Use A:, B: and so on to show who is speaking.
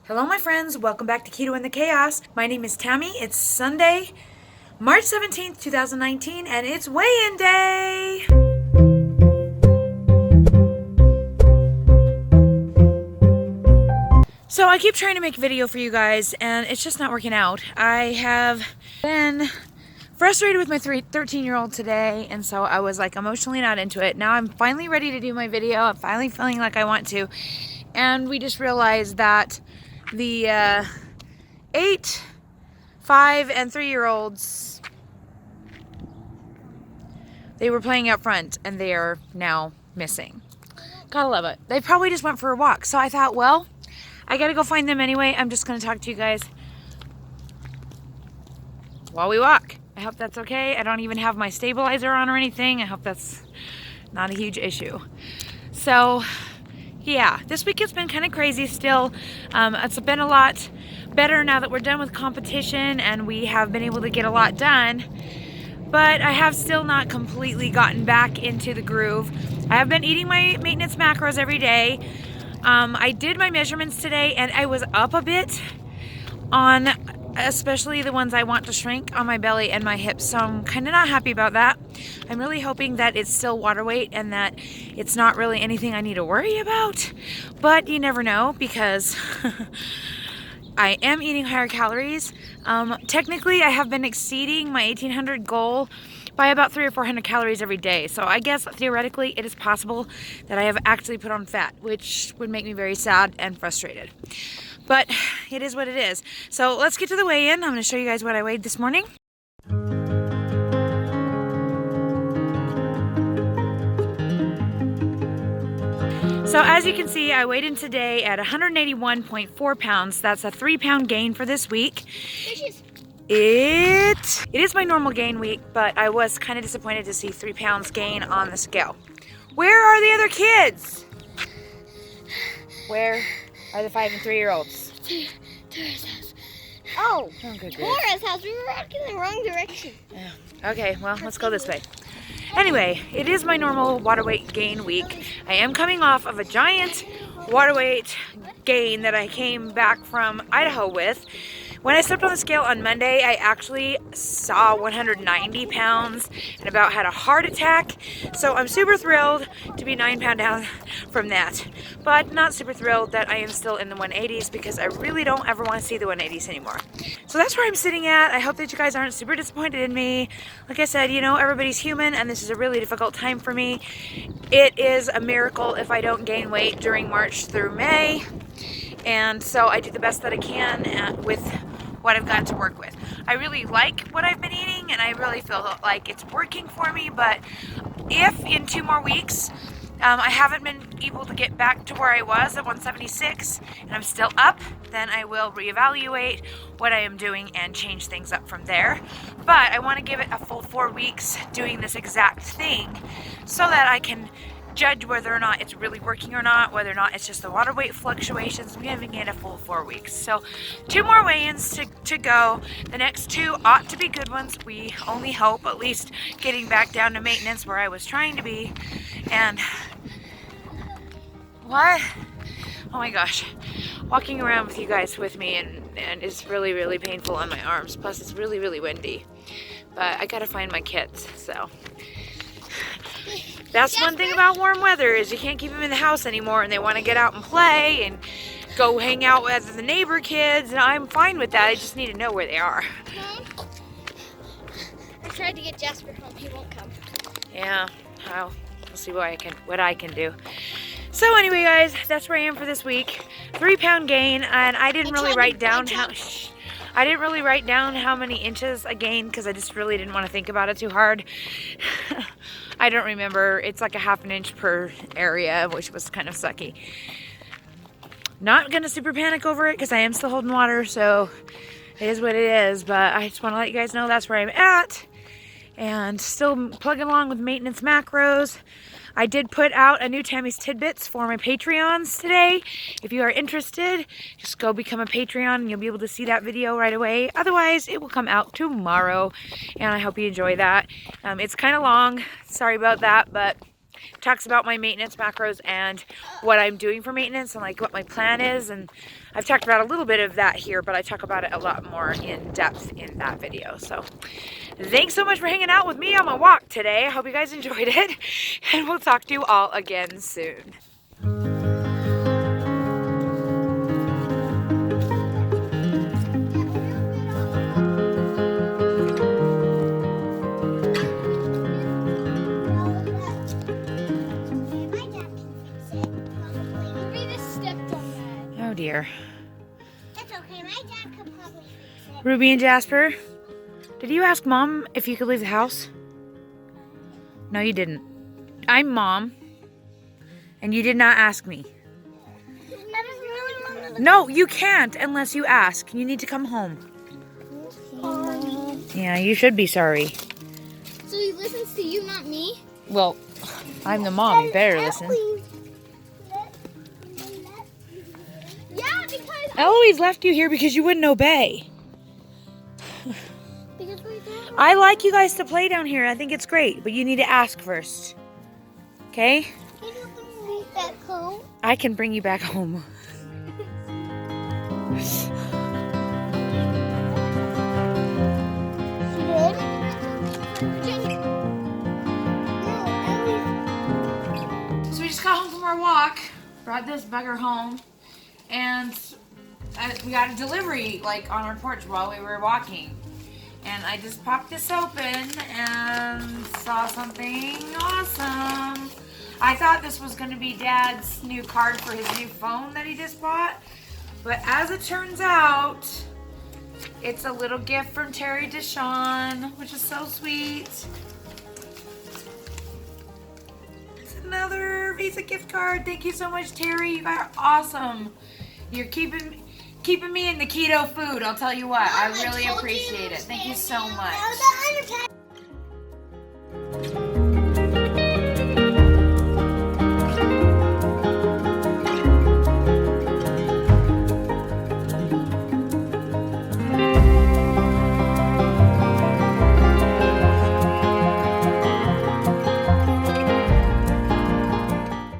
A: Hello my friends, welcome back to Keto and the Chaos. My name is Tammy. It's Sunday, March 17th, 2019, and it's weigh-in day! So I keep trying to make a video for you guys, and it's just not working out. I have been frustrated with my 13-year-old today, and so I was like emotionally not into it. Now I'm finally ready to do my video. I'm finally feeling like I want to, and we just realized that the 8, 5, and 3-year-olds, they were playing out front and they are now missing. Gotta love it. They probably just went for a walk. So I thought, well, I gotta go find them anyway. I'm just gonna talk to you guys while we walk. I hope that's okay. I don't even have my stabilizer on or anything. I hope that's not a huge issue. So yeah, this week has been kind of crazy still. It's been a lot better now that we're done with competition and we have been able to get a lot done. But I have still not completely gotten back into the groove. I have been eating my maintenance macros every day. I did my measurements today and I was up a bit on especially the ones I want to shrink on my belly and my hips. So I'm kind of not happy about that. I'm really hoping that it's still water weight and that it's not really anything I need to worry about. But you never know because I am eating higher calories. Technically, I have been exceeding my 1800 goal by about 300 or 400 calories every day. So I guess theoretically it is possible that I have actually put on fat, which would make me very sad and frustrated. But it is what it is. So let's get to the weigh-in. I'm going to show you guys what I weighed this morning. So as you can see, I weighed in today at 181.4 pounds. That's a 3-pound gain for this week. It is my normal gain week, but I was kind of disappointed to see 3 pounds gain on the scale. Where are the other kids? Where are the 5 and 3-year-olds?
B: Taura's house.
A: Oh, good.
B: Taura's house. We were walking in the wrong direction.
A: Yeah. Okay, well, let's go this way. Anyway, it is my normal water weight gain week. I am coming off of a giant water weight gain that I came back from Idaho with. When I stepped on the scale on Monday, I actually saw 190 pounds and about had a heart attack. So I'm super thrilled to be 9 pounds down from that. But not super thrilled that I am still in the 180s because I really don't ever want to see the 180s anymore. So that's where I'm sitting at. I hope that you guys aren't super disappointed in me. Like I said, you know, everybody's human and this is a really difficult time for me. It is a miracle if I don't gain weight during March through May. And so I do the best that I can with what I've got to work with. I really like what I've been eating and I really feel like it's working for me, but if in 2 more weeks I haven't been able to get back to where I was at 176 and I'm still up, then I will reevaluate what I am doing and change things up from there. But I want to give it a full 4 weeks doing this exact thing so that I can judge whether or not it's really working or not, whether or not it's just the water weight fluctuations. I'm giving it a full 4 weeks. So 2 more weigh-ins to go. The next 2 ought to be good ones. We only hope, at least getting back down to maintenance where I was trying to be. And what? Oh my gosh. Walking around with you guys with me and it's really, really painful on my arms. Plus it's really, really windy. But I gotta find my kids, so. That's one thing about warm weather is you can't keep them in the house anymore and they want to get out and play and go hang out with the neighbor kids, and I'm fine with that. I just need to know where they are.
B: I tried to get Jasper home. He won't come.
A: Yeah, we'll see what I can do. So anyway, guys, that's where I am for this week. 3-pound gain, and I didn't really write down how many inches I gained because I just really didn't want to think about it too hard. I don't remember. It's like a ½ an inch per area, which was kind of sucky. Not gonna super panic over it because I am still holding water, so it is what it is. But I just want to let you guys know that's where I'm at, and still plugging along with maintenance macros. I did put out a new Tammy's Tidbits for my Patreons today. If you are interested, just go become a Patreon and you'll be able to see that video right away. Otherwise, it will come out tomorrow, and I hope you enjoy that. It's kind of long. Sorry about that, but talks about my maintenance macros and what I'm doing for maintenance and like what my plan is. And I've talked about a little bit of that here, but I talk about it a lot more in depth in that video. So thanks so much for hanging out with me on my walk today. I hope you guys enjoyed it, and we'll talk to you all again soon. Oh dear.
B: It's okay, my dad could probably fix it.
A: Ruby and Jasper, did you ask Mom if you could leave the house? No, you didn't. I'm Mom, and you did not ask me.
B: I just really wanted to.
A: No, you can't unless you ask. You need to come home. Yeah, you should be sorry.
B: So he listens to you, not me?
A: Well, I'm the mom. You better listen.
B: Yeah, because
A: Eloise left you here because you wouldn't obey.
B: we're doing.
A: I like you guys to play down here. I think it's great, but you need to ask first. Okay?
B: Can you bring me back home?
A: I can bring you back home. So we just got home from our walk, brought this bugger home, and we got a delivery like on our porch while we were walking. And I just popped this open and saw something awesome. I thought this was going to be Dad's new card for his new phone that he just bought. But as it turns out, it's a little gift from Terry Deshawn, which is so sweet. It's another Visa gift card. Thank you so much, Terry. You are awesome. You're keeping me in the keto food. I'll tell you what. I really appreciate it. Thank you so much.